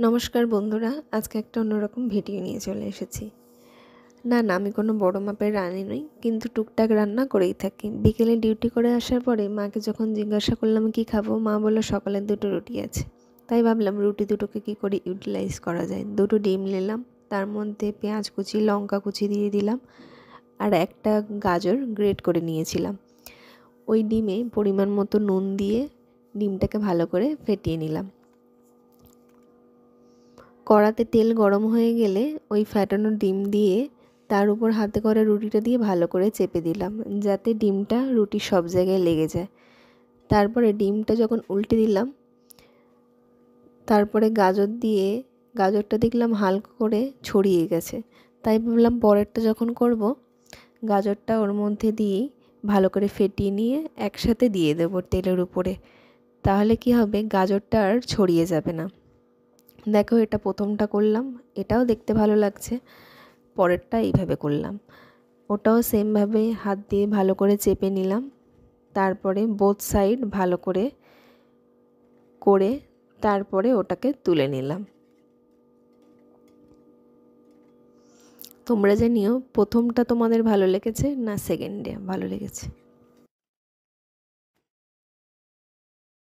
নমস্কার বন্ধুরা, আজকে একটা অন্যরকম ভিডিও নিয়ে চলে এসেছি। না, আমি কোনো বড় মাপের রাঁধুনি নই, কিন্তু টুকটাক রান্না করেই থাকি। বিকেলে ডিউটি করে আসার পরে মাকে যখন জিজ্ঞাসা করলাম কি খাবো, মা বলল সকালের 2টো রুটি আছে। তাই ভাবলাম রুটি দুটোকে কী করে ইউটিলাইজ করা যায়। 2টো ডিম নিলাম, তার মধ্যে পেঁয়াজ কুচি, লঙ্কা কুচি দিয়ে দিলাম, আর একটা গাজর গ্রেট করে নিয়েছিলাম। ওই ডিমে পরিমাণ মতো নুন দিয়ে ডিমটাকে ভালো করে ফেটিয়ে নিলাম। কড়াতে তেল গরম হয়ে গেলে ওই ফ্যাটানো ডিম দিয়ে তার উপর হাতে করা রুটিটা দিয়ে ভালো করে চেপে দিলাম, যাতে ডিমটা রুটির সব জায়গায় লেগে যায়। তারপরে ডিমটা যখন উল্টে দিলাম, তারপরে গাজর দিয়ে গাজরটা দেখলাম হালকা করে ছড়িয়ে গেছে। তাই ভাবলাম পরেরটা যখন করব, গাজরটা ওর মধ্যে দিয়ে ভালো করে ফেটিয়ে নিয়ে একসাথে দিয়ে দেবো তেলের উপরে। তাহলে কি হবে, গাজরটা আর ছড়িয়ে যাবে না। দেখো, এটা প্রথমটা করলাম, এটাও দেখতে ভালো লাগছে। পরেরটা এইভাবে করলাম, ওটাও সেমভাবে হাত দিয়ে ভালো করে চেপে নিলাম। তারপরে বোথ সাইড ভালো করে তারপরে ওটাকে তুলে নিলাম। তোমরা জানিও প্রথমটা তোমাদের ভালো লেগেছে না সেকেন্ডে ভালো লেগেছে।